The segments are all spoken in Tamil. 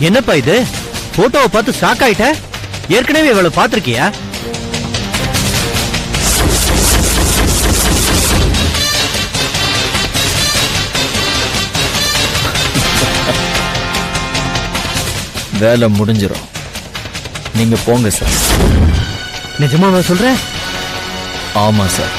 என்னப்பா இது? போட்டோவை பார்த்து ஷாக் ஆயிட்ட? ஏற்கனவே இவளை பாத்திருக்கியா? வேலை முடிஞ்சிடும், நீங்க போங்க சார். நிஜமாவா சொல்ற? ஆமா சார்.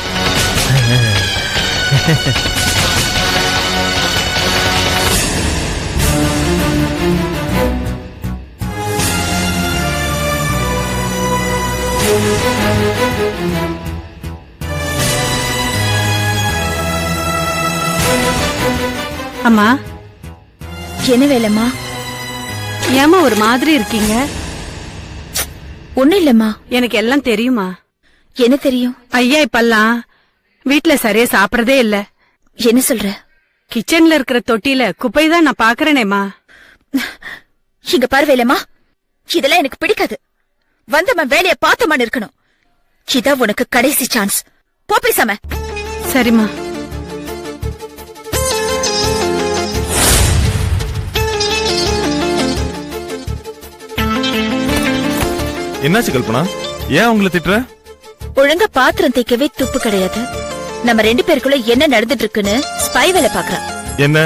அம்மா, என்ன வேலைம்மா? ஏமா ஒரு மாதிரி இருக்கீங்க? ஒண்ணும் இல்லம்மா. எனக்கு எல்லாம் தெரியுமா. என்ன தெரியும்? ஐயா இப்பெல்லாம் வீட்டுல சரியா சாப்பிடறதே இல்ல. என்ன சொல்ற? கிச்சன்ல இருக்கிற தொட்டில குப்பை தான் நான் பாக்குறேனேமா. இங்க பாரு வேலைம்மா, இதெல்லாம் எனக்கு பிடிக்காது. வந்தவன் வேலைய பார்த்தவன் இருக்கணும். இதான் உனக்கு கடைசி சான்ஸ். போ பேசாம. சரிம்மா. என்னாச்சு கல்பனா? ஏன் உங்களை திட்டுற? ஒழுங்கா பாத்திரம் தேய்க்கவே துப்பு கிடையாது. நம்ம 2 பேருக்குள்ள என்ன நடந்துட்டு இருக்குன்னு ஸ்பை வேலை பாக்குறான். என்ன,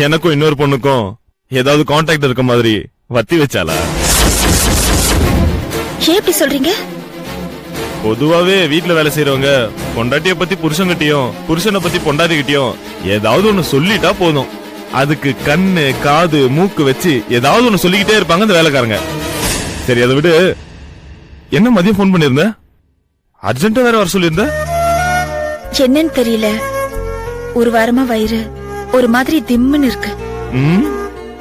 எனக்கும் இன்னொரு பொண்ணுக்கும் ஏதாவது கான்டாக்ட் இருக்க மாதிரி வத்தி வச்சாளா? ஏன் இப்படி சொல்றீங்க? பொதுவாவே வீட்டுல வேலை செய்யறவங்க பொண்டாட்டிய பத்தி புருஷன்கிட்டயும் புருஷனை பத்தி பொண்டாட்டிகிட்டயும் ஏதாவது ஒண்ணு சொல்லிட்டா போதும். அதுக்கு கண்ணு காது மூக்கு வச்சு ஏதாவது ஒண்ணு சொல்லிக்கிட்டே இருப்பாங்க அந்த வேலைக்காரங்க. சரி, அதை விடு. என்ன மதியம் போன் பண்ணிருந்த? அர்ஜென்ட்டா வேற வர சொல்லிருந்த? என்னன்னு தெரியல, ஒரு வாரமா வயிறு ஒரு மாதிரி திம்முன்னு இருக்கு.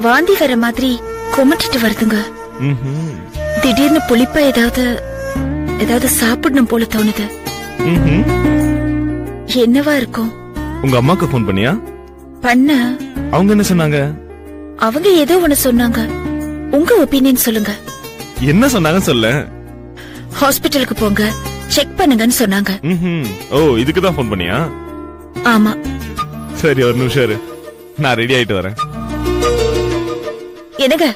வாந்தி வர மாதிரி கொமட்டிட்டு வருதுங்க. திடீர்னு புளிப்பா ஏதாவது சாப்பிடணும் போல தோணுது. என்னவா இருக்கும்? உங்க அம்மாக்கு போன் பண்ணியா? பண்ண. அவங்க என்ன சொன்னாங்க? அவங்க ஏதோ ஒண்ணு சொன்னாங்க. உங்க ஒப்பீனியன் சொல்லுங்க. என்ன சொன்னாங்க சொல்ல. ஹாஸ்பிட்டலுக்கு போங்க, செக் பண்ணுங்கன்னு சொன்னாங்க. ஓ, இதுக்குதான் போன் பண்ணியா? ஆமா. சரி, ஒரு நிமிஷம் இரு, நான் ரெடி ஆயிட்டு வரேன். என்னங்க?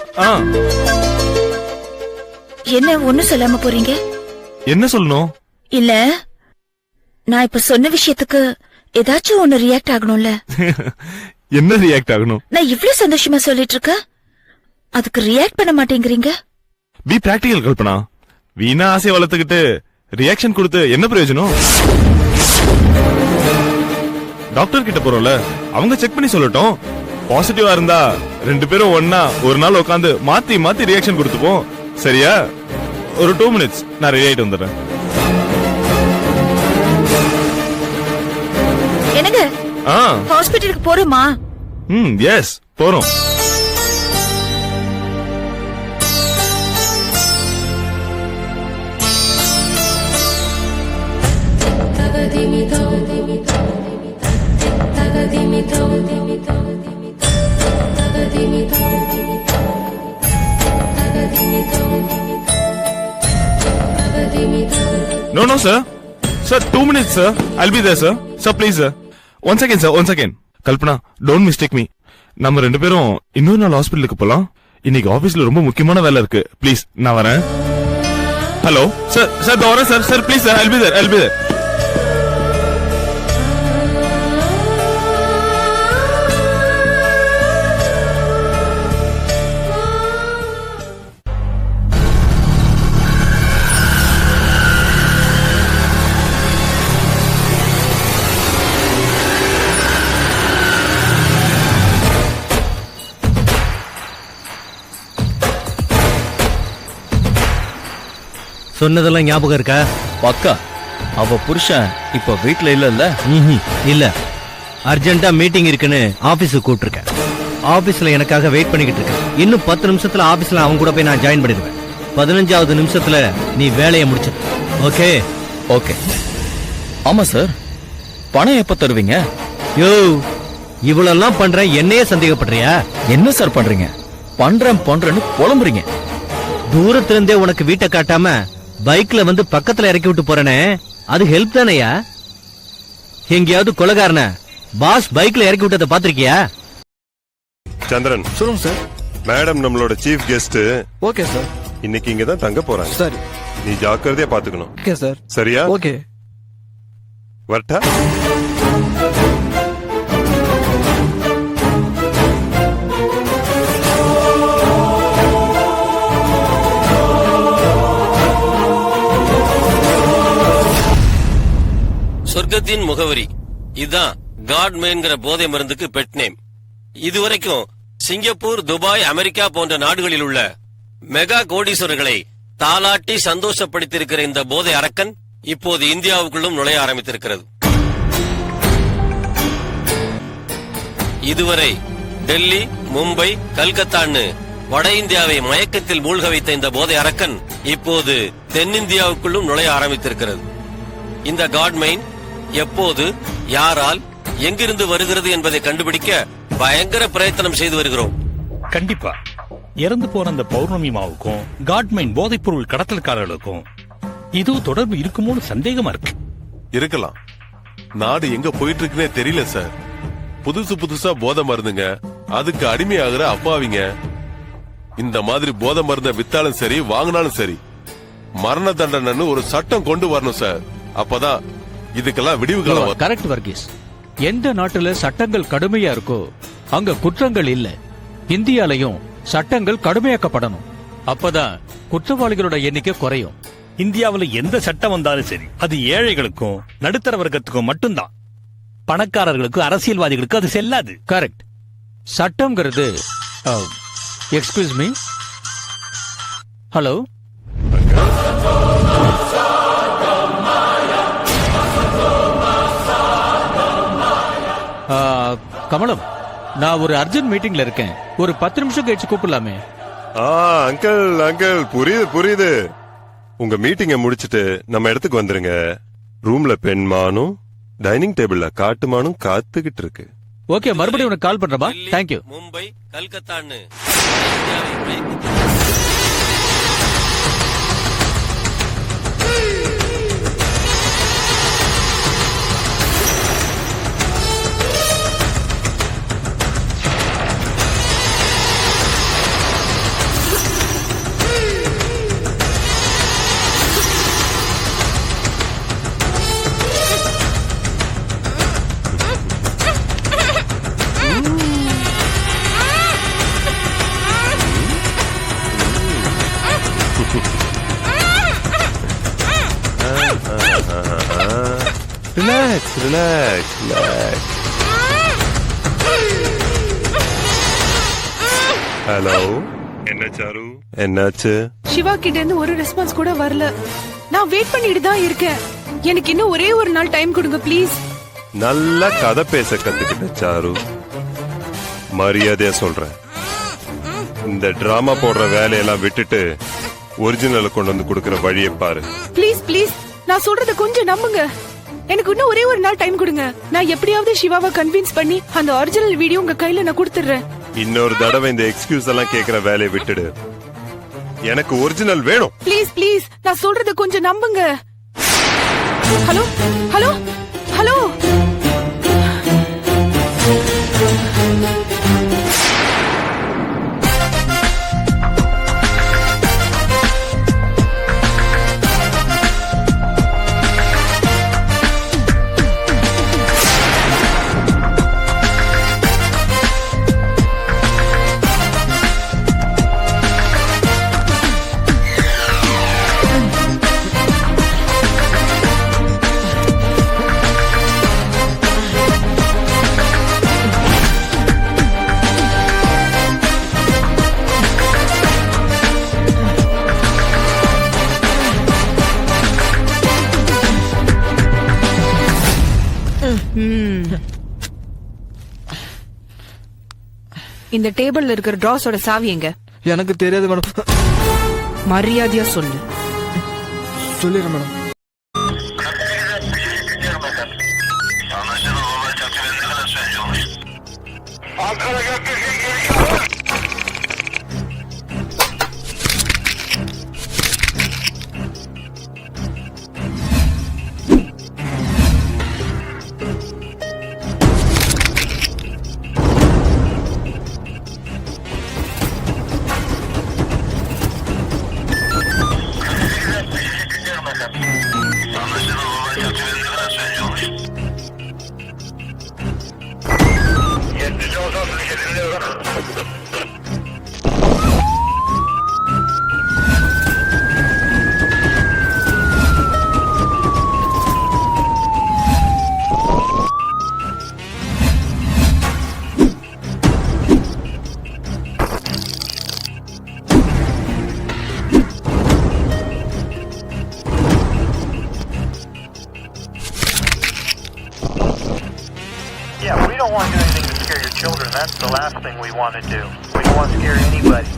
என்ன ஒண்ணு சொல்லாம போறீங்க? என்ன சொல்லணும்? இல்ல, நான் இப்ப சொன்ன விஷயத்துக்கு ஏதாச்சும் ஒண்ணு ரியாக்ட் ஆகணும்ல. என்ன ரியாக்ட் ஆகணும்? நான் இவ்ளோ சந்தோஷமா சொல்லிட்டு இருக்கேன், அதுக்கு ரியாக்ட் பண்ண மாட்டேங்கிறீங்க. B practical Kalpana. வீணா ஆசையை வளர்த்துக்கிட்டு ரியாக்ஷன் கொடுத்து என்ன பிரயோஜனம்? டாக்டர் கிட்ட போறோம்ல, அவங்க செக் பண்ணி சொல்லட்டும். பாசிட்டிவா இருந்தா 2 பேரும் ஒன்னா ஒரு நாள் உட்காந்து மாத்தி மாத்தி ரியாக்ஷன் கொடுத்துப்போம். சரியா? ஒரு 2 minutes, நான் ரெடி ஆயிட்டு வந்துடுறேன். என்னங்க? ஹாஸ்பிட்டலுக்கு போறோமா? எஸ், போறோம். No, sir. Sir, 2 minutes, sir. I'll be there, sir. Sir, please, sir. One second, sir. One second. Kalpana, don't mistake me. நம்ம 2 பேரும் இன்னொரு நாள் ஹாஸ்பிட்டலுக்கு போலாம். இன்னைக்கு ஆபீஸ்ல ரொம்ப முக்கியமான வேலை இருக்கு. ப்ளீஸ், நான் வரேன். Hello sir. சார் வரேன் sir. Sir please sir, I'll be there. I'll be there. சொன்னதெல்லாம் ஞாபகம் இருக்கா? பக்கா. அவ புருஷன் இப்ப வீட்டுல இல்ல. இல்ல, அர்ஜென்ட்டா மீட்டிங் இருக்குன்னு ஆபீஸுக்கு கூப்பிட்டுருக்கேன். ஆபீஸ்ல எனக்காக வெயிட் பண்ணிக்கிட்டு இருக்கேன். இன்னும் 10 நிமிஷத்துல ஆபீஸ்ல அவங்க கூட போய் நான் ஜாயின் பண்ணிடுவேன். 15வது நிமிஷத்துல நீ வேலையை முடிச்சு. ஓகே? ஓகே. ஆமா சார், பணம் எப்ப தருவீங்க? யோ, இவ்வளெல்லாம் பண்றேன், என்னையே சந்தேகப்படுறியா? என்ன சார் பண்றீங்க? பண்றேன்னு புலம்புறீங்க. தூரத்துல இருந்தே உனக்கு வீட்டை காட்டாம பைக்ல வந்து பக்கத்துல இறக்கி விட்டு போறேனே, அது ஹெல்ப் தானையா? எங்கேயாவது கொலைகாரன பாஸ் பைக்ல இறக்கி விட்டதை பாத்திருக்கியா? சந்திரன், சொல்லுங்க சார். மேடம் நம்மளோட சீஃப் கெஸ்ட். Okay sir. இன்னைக்கு இங்க தான் தங்க போறாங்க. சரி. நீ ஜாக்கிரதையா பாத்துக்கணும். Okay sir. சரியா? ஓகே. வரட்டா? சொர்க்கத்தின் முகவரி இதுதான் காட்மேன்ங்கிற போதை மருந்துக்கு பெட் நேம். இதுவரைக்கும் சிங்கப்பூர், துபாய், அமெரிக்கா போன்ற நாடுகளில் உள்ள மெகா கோடீஸ்வரர்களை தாலாட்டி சந்தோஷப்படுத்தியிருக்கிற இந்த போதை அரக்கன் இப்போது இந்தியாவுக்குள்ளும் நுழைய ஆரம்பித்திருக்கிறது. இதுவரை டெல்லி, மும்பை, கல்கத்தான்னு வட இந்தியாவை மயக்கத்தில் மூழ்க வைத்த இந்த போதை அரக்கன் இப்போது தென்னிந்தியாவுக்குள்ளும் நுழைய ஆரம்பித்திருக்கிறது. இந்த காட்மைன் எப்போது, யாரால், எங்கிருந்து வருகிறது என்பதை கண்டுபிடிக்க பயங்கர பிரயத்தனம் செய்து வருகிறோம். கண்டிப்பா இறந்து போன அந்த பௌர்ணமி மாவுக்கும் காட்மைன் போதைப் பொருள் கடத்தல்காரர்களுக்கும் இது தொடர்பு இருக்குமோன்னு சந்தேகமா இருக்கு. இருக்கலாம். நாடு எங்க போயிட்டு இருக்குன்னே தெரியல சார். புதுசு புதுசா போதை மருந்துங்க, அதுக்கு அடிமையாகிற அப்பாவிங்க. இந்த மாதிரி போதை மருந்த வித்தாலும் சரி, வாங்கினாலும் சரி, மரண தண்டனைன்னு ஒரு சட்டம் கொண்டு வரணும் சார். அப்பதான் இதுக்கெல்லாம் விடிவு காலம். கரெக்ட் வர்கீஸ். எந்த நாட்டுல சட்டங்கள் கடுமையா இருக்கோ அங்க குற்றங்கள் இல்ல. இந்தியாலையும் சட்டங்கள் கடுமையாக்கப்படணும். அப்பதான் குற்றவாளிகளோட எண்ணிக்கை குறையும். இந்தியாவுல எந்த சட்டம் வந்தாலும் சரி, அது ஏழைகளுக்கும் நடுத்தர வர்க்கத்துக்கும் மட்டும்தான். பணக்காரர்களுக்கு, அரசியல்வாதிகளுக்கு அது செல்லாது. கரெக்ட். சட்டம்ங்கிறது எக்ஸ்கியூஸ் மீ. ஹலோ, கமலம், நான் ஒரு அர்ஜென்ட் மீட்டிங்ல இருக்கேன். ஒரு 10 நிமிஷம் கழிச்சு கூப்பிடலாமே? அங்கிள் அங்கிள், புரியுது புரியுது. உங்க மீட்டிங்க முடிச்சிட்டு நம்ம இடத்துக்கு வந்துருங்க. ரூம்ல பெண்மானும் டைனிங் டேபிள்ல காட்டுமானும் காத்துக்கிட்டு இருக்கு. ஓகே, மறுபடியும் உனக்கு கால் பண்றேன். தேங்க்யூ. மும்பை, கல்கத்தான்னு ரிலாக்ஸ் ரிலாக்ஸ் ரிலாக்ஸ். ஹலோ, என்ன சாரு, என்னாச்சு? சிவா கிட்ட இருந்து ஒரு ரெஸ்பான்ஸ் கூட வரல. நான் வெயிட் பண்ணிட்டு தான் இருக்கேன். எனக்கு இன்னும் ஒரே ஒரு நாள் டைம் கொடுங்க ப்ளீஸ். நல்லா கதை பேச கத்துக்கிட்ட சாரு. மரியாதையா சொல்றேன், இந்த டிராமா போடுற வேலையெல்லாம் விட்டுட்டு ஒரிஜினலை கொண்டு வந்து கொடுக்கற வழியை பாரு. ப்ளீஸ் ப்ளீஸ், நான் சொல்றத கொஞ்சம் நம்புங்க. எனக்கு இன்னும் ஒரே ஒரு நாள் டைம் கொடுங்க. நான் எப்படியாவது சிவாவை கன்வின்ஸ் பண்ணி அந்த ஒரிஜினல் வீடியோ உங்க கையில நான் கொடுத்துறேன். இன்னொரு தடவை இந்த எக்ஸ்கியூஸ் எல்லாம் கேக்குற வேலையை விட்டுடு. எனக்கு ஒரிஜினல் வேணும். ப்ளீஸ் ப்ளீஸ், நான் சொல்றத கொஞ்சம் நம்புங்க. Hello hello hello. இந்த டேபிள்ல இருக்கிற டிராஸோட சாவி எங்க? எனக்கு தெரியாது மேடம். மரியாதையா சொல்லு. சொல்லிடுறேன் madam. don't want to do anything to scare your children. That's the last thing we want to do. We don't want to scare anybody.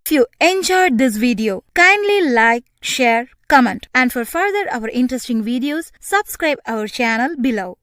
If you enjoyed this video, kindly like, share, comment, and for further our interesting videos, subscribe our channel below.